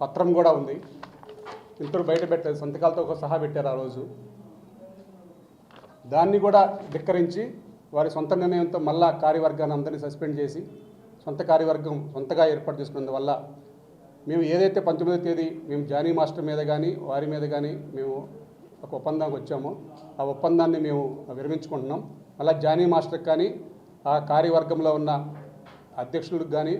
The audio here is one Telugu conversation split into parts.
పత్రం కూడా ఉంది. ఇంతలో బయట పెట్టలేదు, సంతకాలతో సహా పెట్టారు ఆ రోజు. దాన్ని కూడా ధిక్కరించి వారి సొంత నిర్ణయంతో మళ్ళా కార్యవర్గాన్ని అందరినీ సస్పెండ్ చేసి సొంత కార్యవర్గం సొంతగా ఏర్పాటు చేసుకున్నందువల్ల మేము ఏదైతే 19వ తేదీ మేము జానీ మాస్టర్ మీద కానీ వారి మీద కానీ మేము ఒక ఒప్పందానికి వచ్చామో ఆ ఒప్పందాన్ని మేము విరమించుకుంటున్నాం. మళ్ళీ జానీ మాస్టర్కి కానీ ఆ కార్యవర్గంలో ఉన్న అధ్యక్షులకు కానీ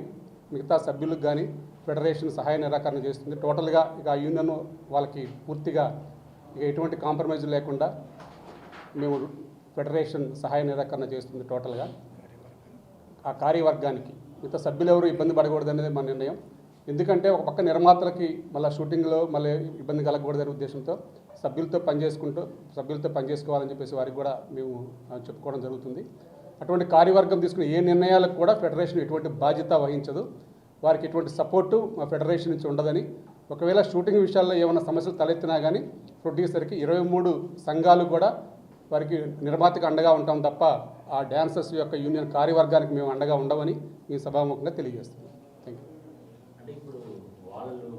మిగతా సభ్యులకు కానీ ఫెడరేషన్ సహాయ నిరాకరణ చేస్తుంది. టోటల్గా ఇక ఆ యూనియన్ వాళ్ళకి పూర్తిగా ఇక ఎటువంటి కాంప్రమైజ్ లేకుండా మేము ఫెడరేషన్ సహాయ నిరాకరణ చేస్తుంది. టోటల్గా ఆ కార్యవర్గానికి మిగతా సభ్యులు ఎవరు ఇబ్బంది పడకూడదు అనేది మా నిర్ణయం. ఎందుకంటే ఒక పక్క నిర్మాతలకి మళ్ళీ షూటింగ్లో మళ్ళీ ఇబ్బంది కలగకూడదనే ఉద్దేశంతో సభ్యులతో పనిచేసుకోవాలని చెప్పేసి వారికి కూడా మేము చెప్పుకోవడం జరుగుతుంది. అటువంటి కార్యవర్గం తీసుకునే ఏ నిర్ణయాలకు కూడా ఫెడరేషన్ ఎటువంటి బాధ్యత వహించదు. వారికి ఎటువంటి సపోర్టు మా ఫెడరేషన్ నుంచి ఉండదని, ఒకవేళ షూటింగ్ విషయాల్లో ఏమైనా సమస్యలు తలెత్తినా కానీ ప్రొడ్యూసర్కి 23 సంఘాలు కూడా వారికి నిర్మాతకు అండగా ఉంటాం తప్ప ఆ డ్యాన్సర్స్ యొక్క యూనియన్ కార్యవర్గానికి మేము అండగా ఉండవని మీ సభాముఖంగా తెలియజేస్తున్నాం. Thank you. అంటే ఇప్పుడు వాళ్ళు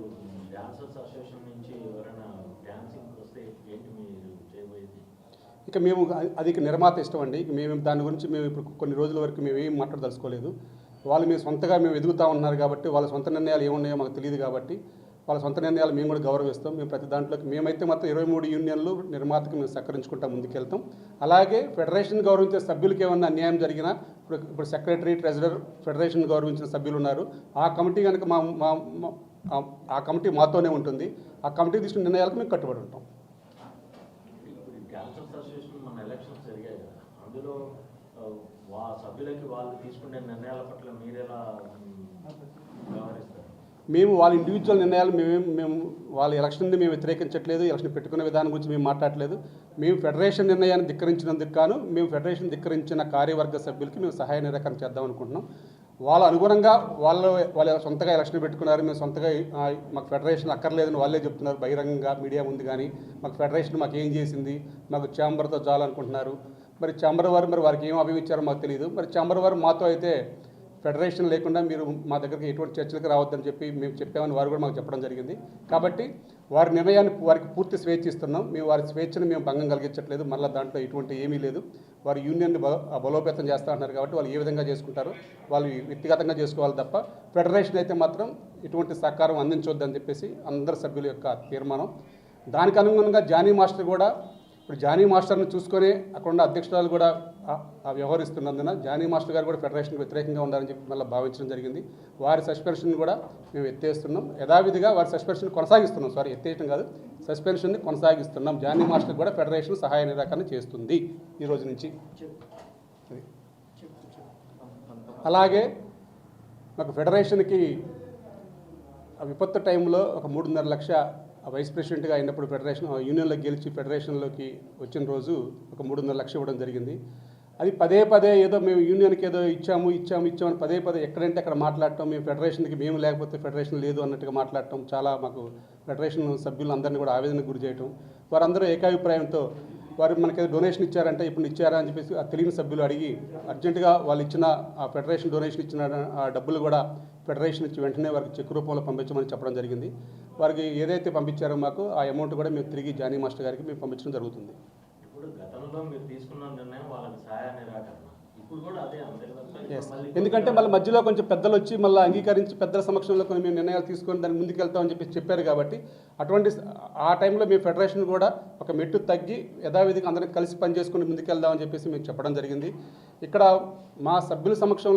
డాన్సర్స్ అసోసియేషన్ నుంచి ఎవరైనా డాన్సింగ్ వస్తే ఏంటి మీరు చేయబోయేది? ఇక మేము అది నిర్మాత ఇష్టం అండి. మేము దాని గురించి మేము ఇప్పుడు కొన్ని రోజుల వరకు మేము ఏం మాట్లాడదలుచుకోలేదు. వాళ్ళు మేము సొంతగా మేము ఎదుగుతూ ఉన్నారు కాబట్టి వాళ్ళ సొంత నిర్ణయాలు ఏమున్నాయో మాకు తెలియదు కాబట్టి వాళ్ళ సొంత నిర్ణయాలు మేము కూడా గౌరవిస్తాం. మేము ప్రతి దాంట్లోకి మేమైతే మొత్తం 23 యూనియన్లు నిర్మాతకు మేము సహకరించుకుంటా ముందుకెళ్తాం. అలాగే ఫెడరేషన్ గౌరవించే సభ్యులకి ఏమన్నా అన్యాయం జరిగినా ఇప్పుడు సెక్రటరీ, ట్రెజరర్, ఫెడరేషన్ గౌరవించిన సభ్యులు ఉన్నారు. ఆ కమిటీ కనుక ఆ కమిటీ మాతోనే ఉంటుంది. ఆ కమిటీ తీసుకున్న నిర్ణయాలకు మేము కట్టుబడి ఉంటాం. డాన్సర్స్ అసోసియేషన్ మన ఎలక్షన్స్ జరిగాయి కదా, అందులో సభ్యులకి వాళ్ళు తీసుకునే నిర్ణయాల పట్ల మీరెలా వ్యవహరిస్తారు? మేము వాళ్ళ ఇండివిజువల్ నిర్ణయాలు మేము వాళ్ళ ఎలక్షన్ని మేము వ్యతిరేకించట్లేదు. ఎలక్షన్ పెట్టుకునే విధానం గురించి మేము మాట్లాడలేదు. మేము ఫెడరేషన్ నిర్ణయాన్ని ధిక్కరించినందుకు గాను మేము ఫెడరేషన్ ధిక్కరించిన కార్యవర్గ సభ్యులకి మేము సహాయ నిరాకరణ చేద్దాం అనుకుంటున్నాం. వాళ్ళ అనుగుణంగా వాళ్ళు సొంతగా ఎలక్షన్ పెట్టుకున్నారు. మేము సొంతగా మాకు ఫెడరేషన్ అక్కర్లేదని వాళ్ళే చెప్తున్నారు బహిరంగంగా మీడియా ముందు. కానీ మాకు ఫెడరేషన్ మాకు ఏం చేసింది, మాకు ఛాంబర్తో చాలనుకుంటున్నారు. మరి ఛాంబర్ వారు మరి వారికి ఏం అభిమించారో మాకు తెలియదు. మరి ఛాంబర్ వారు మాతో అయితే ఫెడరేషన్ లేకుండా మీరు మా దగ్గరికి ఎటువంటి చర్చలకు రావద్దని చెప్పి మేము చెప్పామని వారు కూడా మాకు చెప్పడం జరిగింది. కాబట్టి వారి నిర్ణయాన్ని వారికి పూర్తి స్వేచ్ఛ ఇస్తున్నాం. మేము వారి స్వేచ్ఛను మేము భంగం కలిగించట్లేదు. మళ్ళీ దాంట్లో ఎటువంటి ఏమీ లేదు. వారి యూనియన్ని బలోపేతం చేస్తూ ఉంటున్నారు కాబట్టి వాళ్ళు ఏ విధంగా చేసుకుంటారో వాళ్ళు వ్యక్తిగతంగా చేసుకోవాలి తప్ప ఫెడరేషన్ అయితే మాత్రం ఎటువంటి సహకారం అందించవద్దని చెప్పేసి అందరు సభ్యుల యొక్క తీర్మానం. దానికి అనుగుణంగా జానీ మాస్టర్ కూడా ఇప్పుడు జానీ మాస్టర్ని చూసుకొని అక్కడ ఉన్న అధ్యక్షురాలు కూడా వ్యవహరిస్తున్నందున జానీ మాస్టర్ గారు కూడా ఫెడరేషన్కి వ్యతిరేకంగా ఉండాలని చెప్పి మళ్ళీ భావించడం జరిగింది. వారి సస్పెన్షన్ కూడా మేము ఎత్తేస్తున్నాం. యథావిధిగా వారి సస్పెన్షన్ కొనసాగిస్తున్నాం. ఎత్తేయడం కాదు, సస్పెన్షన్ని కొనసాగిస్తున్నాం. జానీ మాస్టర్ కూడా ఫెడరేషన్ సహాయ నిరాకరణ చేస్తుంది ఈ రోజు నుంచి. అలాగే మాకు ఫెడరేషన్కి విపత్తు టైంలో ఒక 3.5 లక్ష వైస్ ప్రెసిడెంట్గా అయినప్పుడు ఫెడరేషన్ యూనియన్లో గెలిచి ఫెడరేషన్లోకి వచ్చిన రోజు ఒక 3.5 లక్షలు ఇవ్వడం జరిగింది. అది పదే ఏదో మేము యూనియన్కి ఏదో ఇచ్చామని పదే ఎక్కడంటే అక్కడ మాట్లాడటం, మేము ఫెడరేషన్కి మేము లేకపోతే ఫెడరేషన్ లేదు అన్నట్టుగా మాట్లాడటం చాలా మాకు ఫెడరేషన్ సభ్యులందరినీ కూడా ఆవేదనకు గురి చేయటం. వారందరూ ఏకాభిప్రాయంతో వారు మనకి డొనేషన్ ఇచ్చారంటే ఇప్పుడు ఇచ్చారా అని చెప్పేసి ఆ తెలియని సభ్యులు అడిగి అర్జెంటుగా వాళ్ళు ఇచ్చిన ఆ ఫెడరేషన్ డొనేషన్ ఇచ్చిన ఆ డబ్బులు కూడా ఫెడరేషన్ ఇచ్చి వెంటనే వారికి చెక్ రూపంలో పంపించమని చెప్పడం జరిగింది. వారికి ఏదైతే పంపించారో మాకు ఆ అమౌంట్ కూడా మేము తిరిగి జానీ మాస్టర్ గారికి మేము పంపించడం జరుగుతుంది. ఇప్పుడు గతంలో మీరు తీసుకున్న నిర్ణయం వాళ్ళకి సహాయ నిరాకరణ, ఇప్పుడు కూడా అదే అంతే. ఎందుకంటే మళ్ళీ మధ్యలో కొంచెం పెద్దలు వచ్చి మళ్ళీ అంగీకరించి పెద్దల సమక్షంలో కొన్ని మేము నిర్ణయాలు తీసుకొని దాన్ని ముందుకు వెళ్తామని చెప్పారు కాబట్టి అటువంటి ఆ టైంలో మేము ఫెడరేషన్ కూడా ఒక మెట్టు తగ్గి యథావిధిగా అందరికీ కలిసి పనిచేసుకుని ముందుకు వెళ్దామని చెప్పేసి మేము చెప్పడం జరిగింది. ఇక్కడ మా సభ్యుల సమక్షంలో